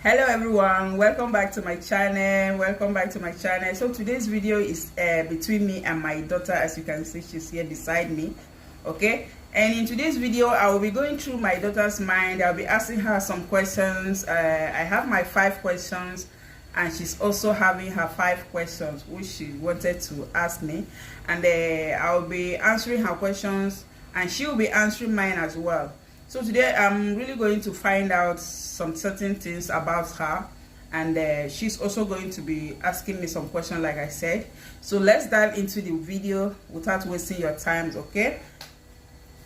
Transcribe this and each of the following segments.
Hello everyone, welcome back to my channel. So today's video is between me and my daughter. As you can see, she's here beside me. Okay, and in today's video I will be going through my daughter's mind. I'll be asking her some questions. I have my 5 questions and she's also having her 5 questions which she wanted to ask me, and I'll be answering her questions and she will be answering mine as well. So today I'm really going to find out some certain things about her, and she's also going to be asking me some questions like I said. So let's dive into the video without wasting your time, okay?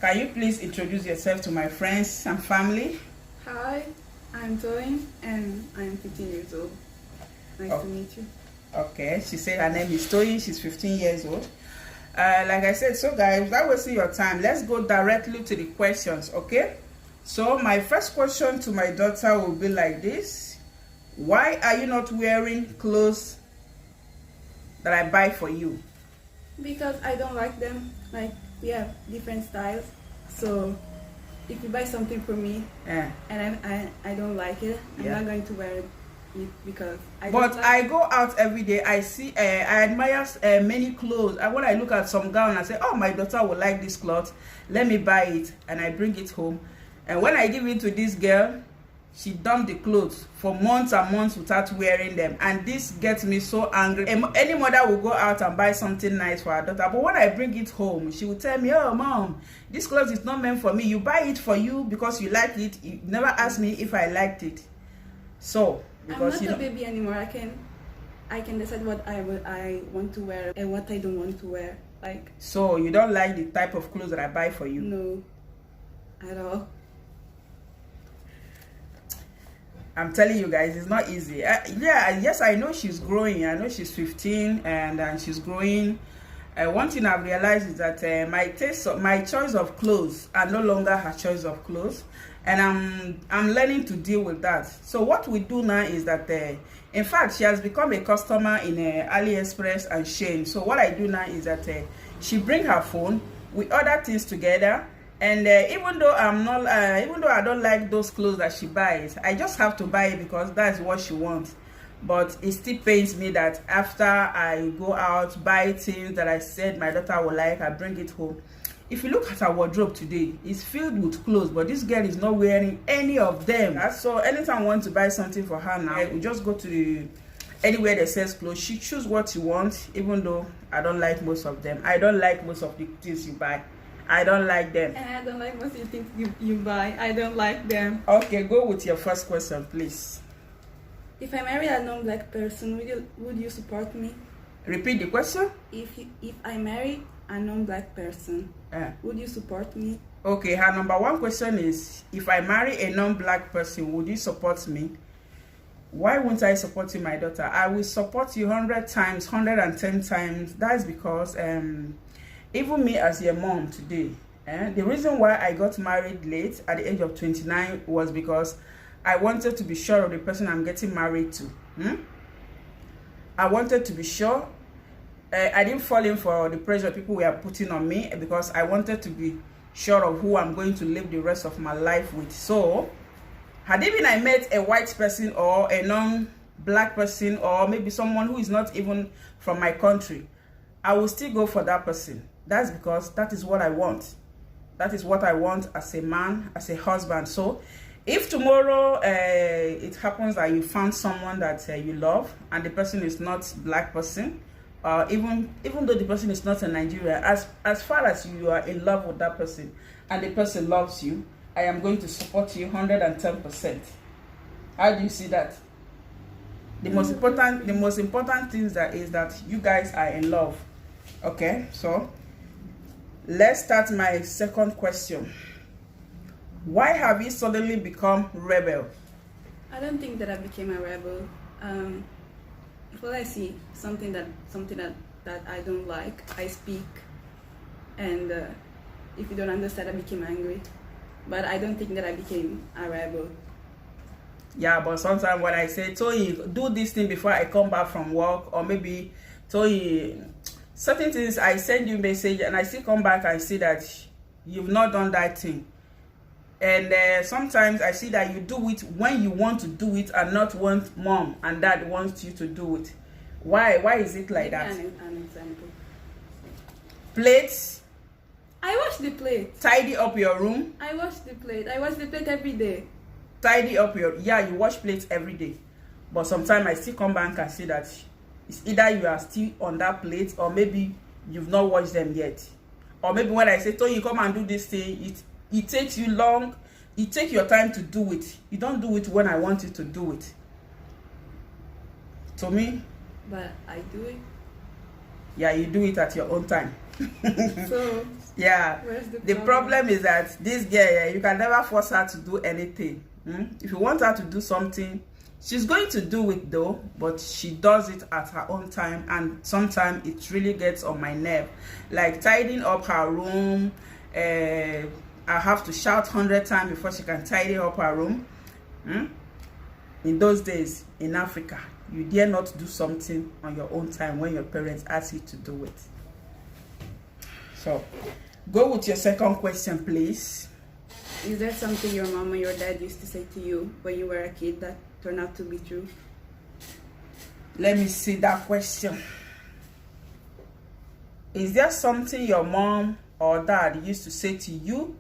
Can you please introduce yourself to my friends and family? Hi, I'm Toyin and I'm 15 years old. Nice to meet you. Okay, she said her name is Toyin, she's 15 years old. Like I said, so guys, without wasting your time, let's go directly to the questions, okay? So my first question to my daughter will be like this: why are you not wearing clothes that I buy for you? Because I don't like them. Like, we have different styles, so if you buy something for me and I don't like it, I'm not going to wear it because I go out every day. I see I admire many clothes, and when I look at some gown I say, oh, my daughter will like this cloth, let me buy it, and I bring it home, and when I give it to this girl, she dumped the clothes for months and months without wearing them, and this gets me so angry. Any mother will go out and buy something nice for her daughter, but when I bring it home, she will tell me, oh mom, this clothes is not meant for me. You buy it for you because you like it. You never asked me if I liked it. So because I'm not a baby anymore. I can decide what I want to wear and what I don't want to wear. Like, so you don't like the type of clothes that I buy for you? No, at all. I'm telling you guys, it's not easy. Yes, I know she's growing. I know she's 15 and she's growing. One thing I've realized is that my choice of clothes are no longer her choice of clothes, and I'm learning to deal with that. So what we do now is that in fact, she has become a customer in AliExpress and Shein. So what I do now is that she bring her phone, we order things together, and even though I don't like those clothes that she buys, I just have to buy it because that's what she wants. But it still pains me that after I go out, buy things that I said my daughter will like, I bring it home. If you look at her wardrobe today, it's filled with clothes, but this girl is not wearing any of them. So anytime I want to buy something for her now, we just go to anywhere that sells clothes. She choose what she wants, even though I don't like most of them. I don't like most of the things you buy. I don't like them. And I don't like most of the things you buy. I don't like them. Okay, go with your first question, please. If I marry a non-black person, would you support me? Repeat the question. If I marry a non-black person, would you support me? Okay, her number 1 question is, if I marry a non-black person, would you support me? Why won't I support you, my daughter? I will support you 100 times, 110 times. That's because even me as your mom today, the reason why I got married late at the age of 29 was because I wanted to be sure of the person I'm getting married to. I wanted to be sure. I didn't fall in for the pressure people were putting on me because I wanted to be sure of who I'm going to live the rest of my life with. So, had even I met a white person or a non-black person or maybe someone who is not even from my country, I will still go for that person. That's because that is what I want. That is what I want as a man, as a husband. So, if tomorrow it happens that you found someone that you love and the person is not black person, even though the person is not in Nigeria, as far as you are in love with that person and the person loves you, I am going to support you 110%. How do you see that? The most important thing is that you guys are in love. Okay, so let's start my second question. Why have you suddenly become rebel? I don't think that I became a rebel. Well, I see something that I don't like, I speak, and if you don't understand, I became angry. But I don't think that I became a rebel. Yeah, but sometimes when I say, Toyi, do this thing before I come back from work, or maybe Toyi, certain things I send you message and I still come back and see that you've not done that thing. And sometimes I see that you do it when you want to do it and not when mom and dad wants you to do it. Why is it like that? An example. Plates. I wash the plate. Tidy up your room. I wash the plate. I wash the plate every day. Tidy up your, yeah, you wash plates every day. But sometimes I still come back and see that it's either you are still on that plate or maybe you've not washed them yet. Or maybe when I say, Tony, come and do this thing, it takes you long. You take your time to do it. You don't do it when I want you to do it. To me. But I do it. Yeah, you do it at your own time. So yeah, where's the problem is that this girl, you can never force her to do anything. If you want her to do something, she's going to do it though, but she does it at her own time, and sometimes it really gets on my nerve. Like tidying up her room, I have to shout 100 times before she can tidy up her room. In those days in Africa, you dare not do something on your own time when your parents ask you to do it. So go with your second question, please. Is there something your mom or your dad used to say to you when you were a kid that turned out to be true? Let me see that question. Is there something your mom or dad used to say to you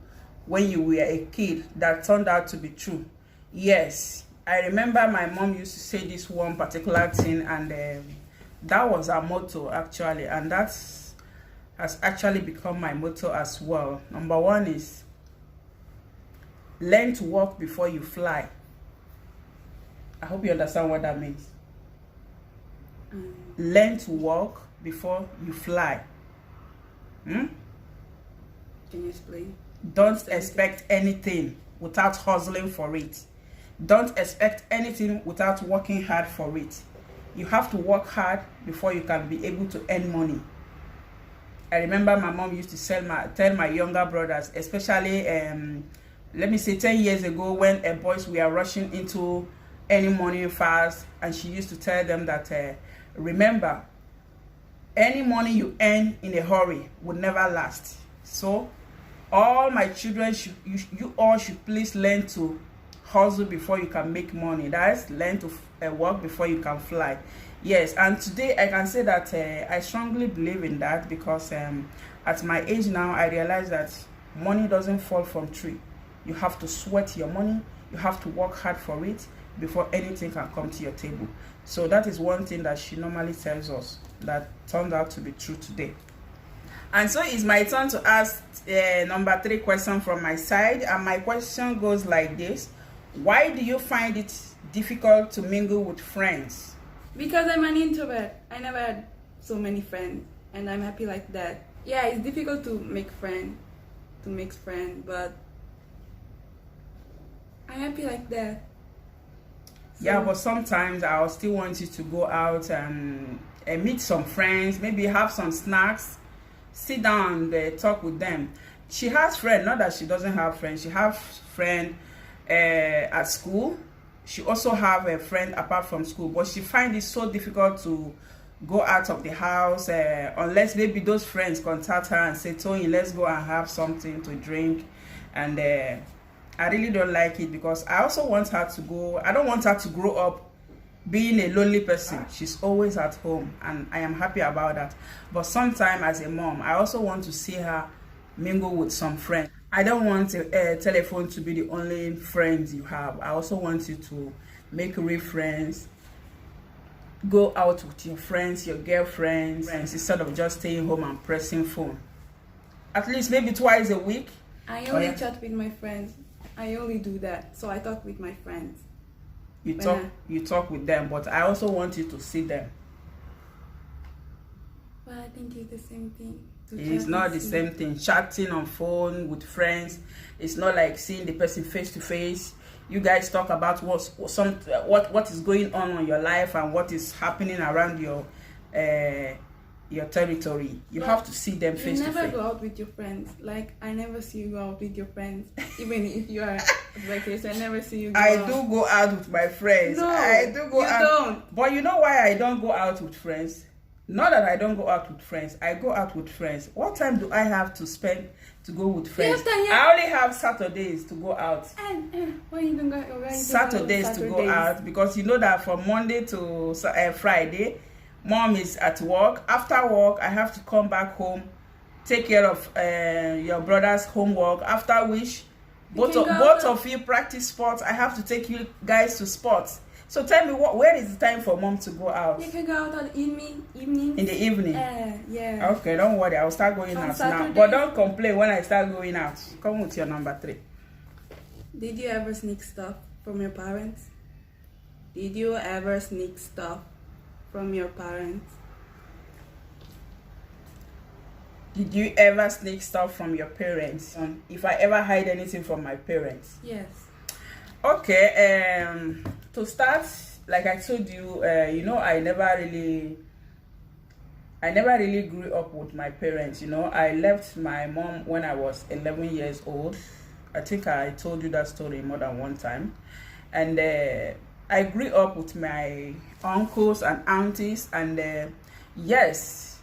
when you were a kid that turned out to be true? Yes, I remember my mom used to say this one particular thing, and that was our motto actually, and that has actually become my motto as well. Number one is learn to walk before you fly. I hope you understand what that means. Learn to walk before you fly. Can you explain? Don't expect anything without hustling for it. Don't expect anything without working hard for it. You have to work hard before you can be able to earn money. I remember my mom used to tell my younger brothers, especially let me say 10 years ago, when boys were rushing into any money fast, and she used to tell them that remember, any money you earn in a hurry would never last. So all my children, you all should please learn to hustle before you can make money. That is, learn to work before you can fly. Yes, and today I can say that I strongly believe in that, because at my age now, I realize that money doesn't fall from tree. You have to sweat your money. You have to work hard for it before anything can come to your table. So that is one thing that she normally tells us that turned out to be true today. And so it's my turn to ask number 3 question from my side, and my question goes like this: why do you find it difficult to mingle with friends? Because I'm an introvert. I never had so many friends, and I'm happy like that. Yeah, it's difficult to make friends, but I'm happy like that. So, yeah, but sometimes I'll still want you to go out and meet some friends, maybe have some snacks, sit down and talk with them. She has friends, not that she doesn't have friends. She has friends at school. She also have a friend apart from school, but she finds it so difficult to go out of the house unless maybe those friends contact her and say, Tony, let's go and have something to drink. And I really don't like it, because I also want her to go. I don't want her to grow up being a lonely person. She's always at home, and I am happy about that. But sometimes as a mom, I also want to see her mingle with some friends. I don't want a telephone to be the only friends you have. I also want you to make real friends. Go out with your friends, your girlfriends, instead of just staying home and pressing phone. At least maybe twice a week. I only chat with my friends. I only do that. So I talk with my friends. You talk with them, but I also want you to see them. Well, I think it's the same thing. It's not the same thing. Chatting on phone with friends, it's not like seeing the person face to face. You guys talk about what is going on in your life and what is happening around your territory. You have to see them face to face. You never go out with your friends. Like, I never see you go out with your friends. Even if you are vacation, I never see you go out. do go out with my friends. No, I do go out. You don't. But you know why I don't go out with friends? Not that I don't go out with friends. I go out with friends. What time do I have to spend to go with friends? I only have Saturdays to go out. Why you don't go? Saturdays to go out, because you know that from Monday to Friday, mom is at work. After work, I have to come back home, take care of your brother's homework. After which, both of you practice sports. I have to take you guys to sports. So tell me, where is the time for mom to go out? You can go out on evening. In the evening? Yeah. Okay, don't worry. I'll start going out now. But don't complain when I start going out. Come with your number 3. Did you ever sneak stuff from your parents? Did you ever sneak stuff from your parents? Did you ever sneak stuff from your parents? If I ever hide anything from my parents? Yes. Okay, to start, like I told you, I never really grew up with my parents. I left my mom when I was 11 years old. I think I told you that story more than one time. And I grew up with my uncles and aunties, and yes,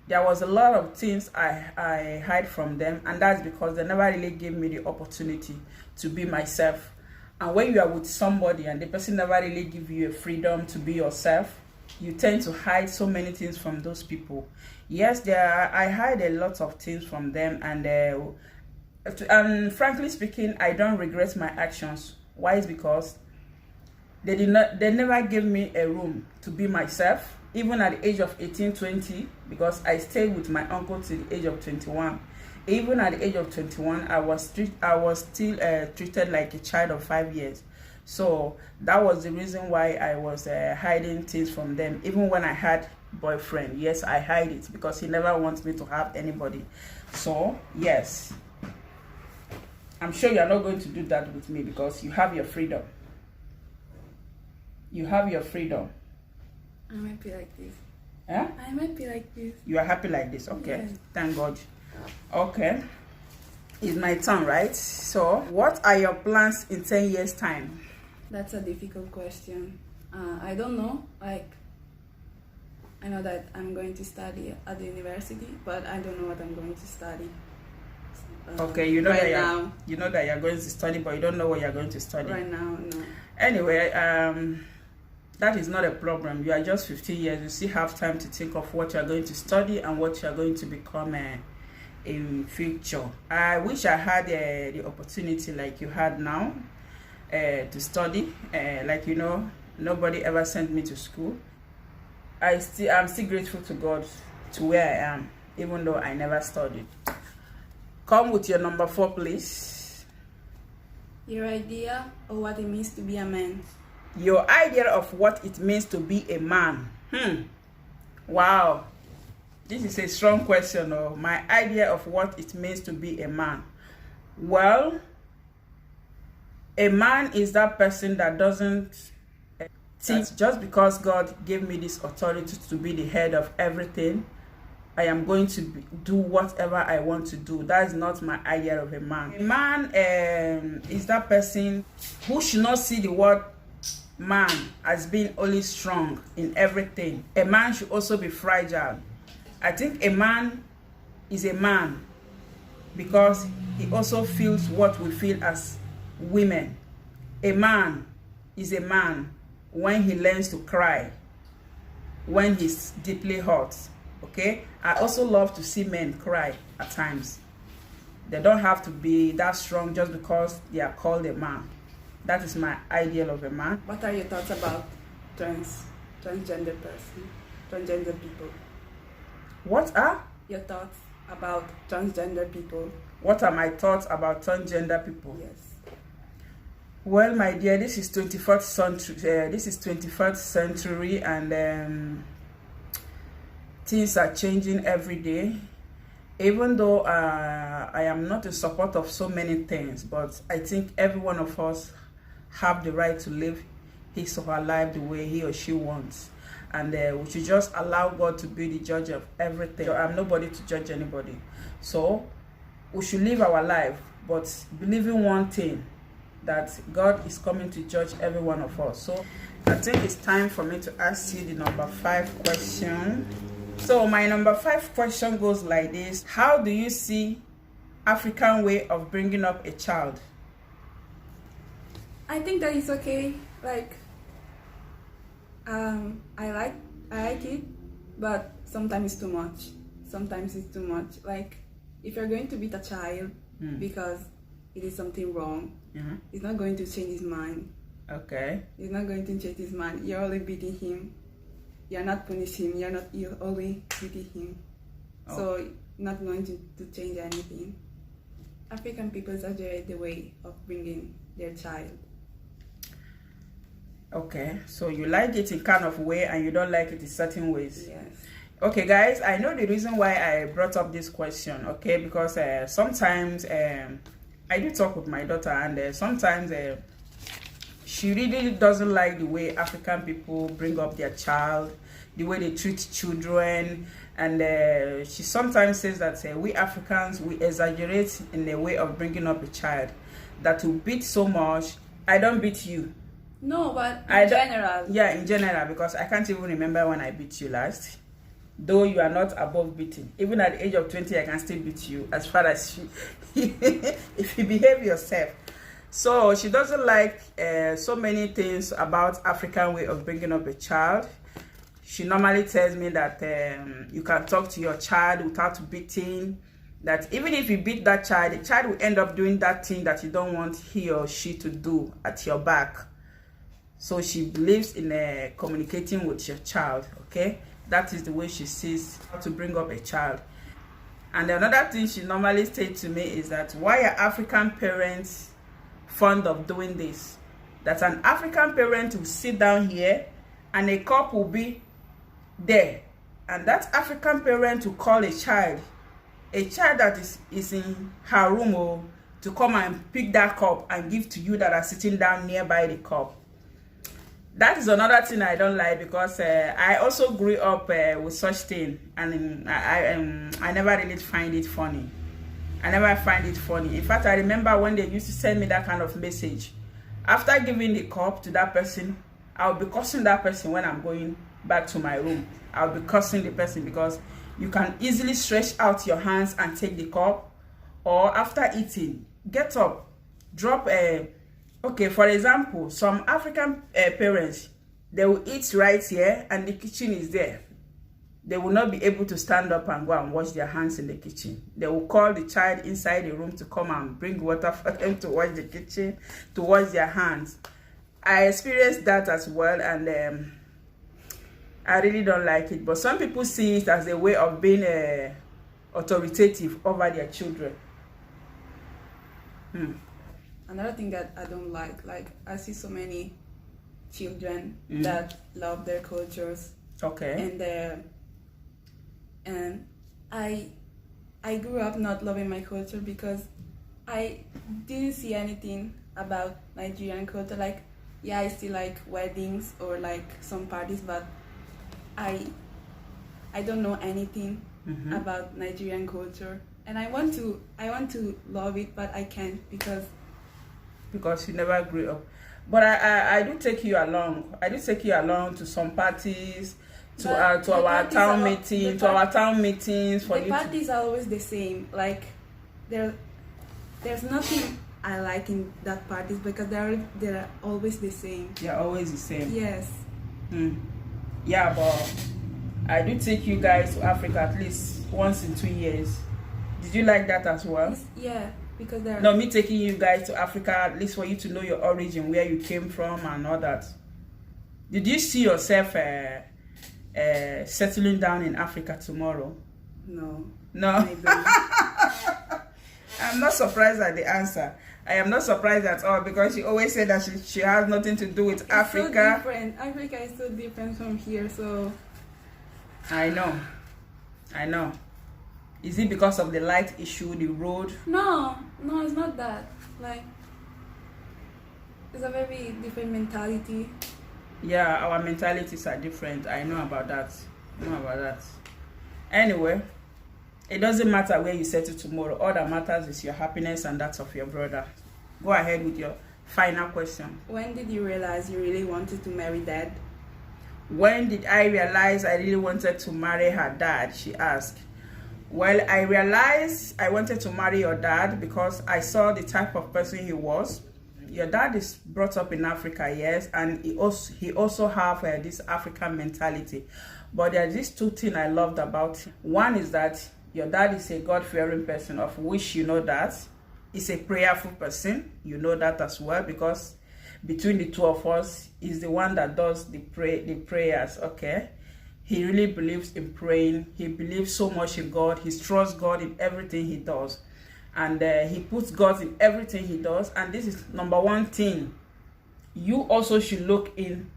there was a lot of things I hide from them, and that's because they never really gave me the opportunity to be myself. And when you are with somebody and the person never really give you a freedom to be yourself, you tend to hide so many things from those people. Yes, I hide a lot of things from them, and frankly speaking, I don't regret my actions. Why? Is because they never gave me a room to be myself, even at the age of 18, 20, because I stayed with my uncle till the age of 21. Even at the age of 21, I was still treated like a child of 5 years. So that was the reason why I was hiding things from them. Even when I had boyfriend, yes, I hide it because he never wants me to have anybody. So yes, I'm sure you're not going to do that with me because you have your freedom. You have your freedom. I might be like this. Yeah? I might be like this. You are happy like this? Okay. Yeah. Thank God. Okay. It's my turn, right? So, what are your plans in 10 years' time? That's a difficult question. I don't know. Like, I know that I'm going to study at the university, but I don't know what I'm going to study. Okay, you know right that now. You know that you're going to study, but you don't know what you're going to study. Right now, no. Anyway, that is not a problem. You are just 15 years. You still have time to think of what you're going to study and what you're going to become in future. I wish I had the opportunity like you had now to study. Nobody ever sent me to school. I'm still grateful to God to where I am, even though I never studied. Come with your number 4, please. Your idea of what it means to be a man. Your idea of what it means to be a man. Wow. This is a strong question. My idea of what it means to be a man. Well, a man is that person that doesn't think just because God gave me this authority to be the head of everything, I am going to do whatever I want to do. That is not my idea of a man. A man is that person who should not see the word man as being only strong in everything. A man should also be fragile. I think a man is a man because he also feels what we feel as women. A man is a man when he learns to cry, when he's deeply hurt. Okay, I also love to see men cry at times. They don't have to be that strong just because they are called a man. That is my ideal of a man. What are your thoughts about transgender people? What are your thoughts about transgender people? What are my thoughts about transgender people? Yes. Well, my dear, this is 21st century. This is 21st century, and things are changing every day. Even though I am not in support of so many things, but I think every one of us have the right to live his or her life the way he or she wants, and we should just allow God to be the judge of everything. So I'm nobody to judge anybody, so we should live our life, but believing one thing, that God is coming to judge every one of us. So I think it's time for me to ask you the number 5 question. So my number 5 question goes like this: how do you see African way of bringing up a child? I think that it's okay. Like, I like it, but sometimes it's too much. Sometimes it's too much. Like, if you're going to beat a child because it is something wrong, it's not going to change his mind. Okay. It's not going to change his mind. You're only beating him. You're not punishing him. You're only beating him. Oh. So not going to change anything. African people exaggerate the way of bringing their child. Okay, so you like it in kind of way and you don't like it in certain ways. Yes. Okay, guys, I know the reason why I brought up this question, okay, because sometimes I do talk with my daughter, and sometimes she really doesn't like the way African people bring up their child, the way they treat children, and she sometimes says that we Africans, we exaggerate in the way of bringing up a child, that we beat so much. I don't beat you. No, but in general. Yeah, in general, because I can't even remember when I beat you last. Though you are not above beating. Even at the age of 20, I can still beat you as far as if you behave yourself. So she doesn't like so many things about African way of bringing up a child. She normally tells me that you can talk to your child without beating. That even if you beat that child, the child will end up doing that thing that you don't want he or she to do at your back. So she believes in communicating with your child, okay? That is the way she sees how to bring up a child. And another thing she normally says to me is that why are African parents fond of doing this? That an African parent will sit down here and a cup will be there. And that African parent will call a child that is in her room, to come and pick that cup and give to you that are sitting down nearby the cup. That is another thing I don't like, because I also grew up with such thing, and I never really find it funny. I never find it funny. In fact, I remember when they used to send me that kind of message. After giving the cup to that person, I'll be cursing that person when I'm going back to my room. I'll be cursing the person, because you can easily stretch out your hands and take the cup, or after eating, get up, drop a... Okay, for example, some African parents, they will eat right here and the kitchen is there. They will not be able to stand up and go and wash their hands in the kitchen. They will call the child inside the room to come and bring water for them to wash the kitchen, to wash their hands. I experienced that as well, and I really don't like it. But some people see it as a way of being authoritative over their children. Another thing that I don't like I see so many children that love their cultures. Okay. And I grew up not loving my culture because I didn't see anything about Nigerian culture. Like, yeah, I see like weddings or like some parties, but I don't know anything about Nigerian culture. And I want to love it, but I can't because you never grew up. But I do take you along. I do take you along to some parties, to our town meetings, for you. The parties are always the same. Like there's nothing I like in that parties because they're always the same. They're always the same. Yes. Yeah, but I do take you guys to Africa at least once in 2 years. Did you like that as well? Yeah. Because they're... No, me taking you guys to Africa, at least for you to know your origin, where you came from and all that. Did you see yourself settling down in Africa tomorrow? No. I'm not surprised at the answer. I am not surprised at all, because she always said that she has nothing to do with Africa. So different. Africa is so different from here, so... I know. Is it because of the light issue, the road? No, it's not that. Like, it's a very different mentality. Yeah, our mentalities are different. I know about that. Anyway, it doesn't matter where you settle tomorrow. All that matters is your happiness and that of your brother. Go ahead with your final question. When did you realize you really wanted to marry Dad? When did I realize I really wanted to marry her dad? She asked. Well, I realized I wanted to marry your dad because I saw the type of person he was. Your dad is brought up in Africa, yes, and he also have this African mentality. But there are these two things I loved about him. One is that your dad is a God-fearing person, of which you know that. He's a prayerful person. You know that as well, because between the two of us, he's the one that does the prayers, okay? He really believes in praying. He believes so much in God. He trusts God in everything he does. And he puts God in everything he does. And this is number one thing you also should look in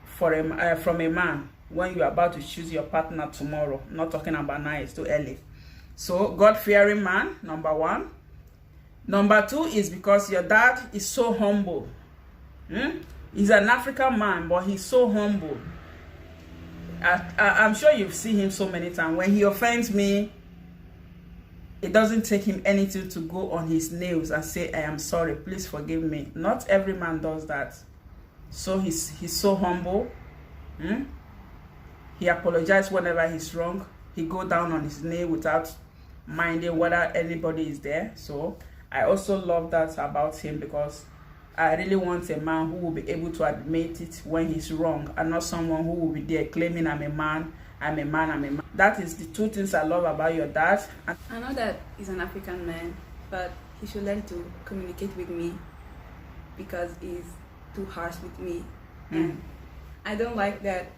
for from a man when you're about to choose your partner tomorrow. I'm not talking about now, it's too early. So, God-fearing man, number one. Number two is because your dad is so humble. He's an African man, but he's so humble. I'm sure you've seen him so many times. When he offends me, it doesn't take him anything to go on his nails and say, I am sorry, please forgive me. Not every man does that. So he's so humble. He apologizes whenever he's wrong. He go down on his knee without minding whether anybody is there. So I also love that about him, because I really want a man who will be able to admit it when he's wrong, and not someone who will be there claiming I'm a man, I'm a man, I'm a man. That is the two things I love about your dad. I know that he's an African man, but he should learn to communicate with me, because he's too harsh with me. And I don't like that.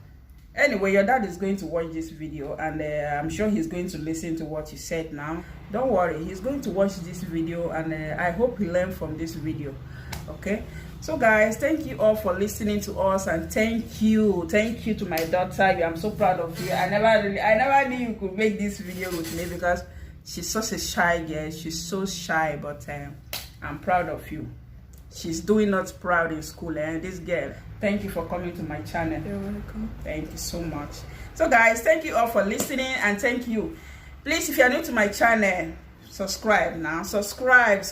Anyway, your dad is going to watch this video, and I'm sure he's going to listen to what you said now. Don't worry, he's going to watch this video, and I hope he learned from this video. Okay, so guys, thank you all for listening to us, and thank you to my daughter. I'm so proud of you. I never knew you could make this video with me, because she's such a shy girl. She's so shy, but I'm proud of you. She's doing us proud in school, this girl. Thank you for coming to my channel. You're welcome. Thank you so much. So guys, thank you all for listening, and thank you. Please, if you're new to my channel, subscribe now. Subscribe.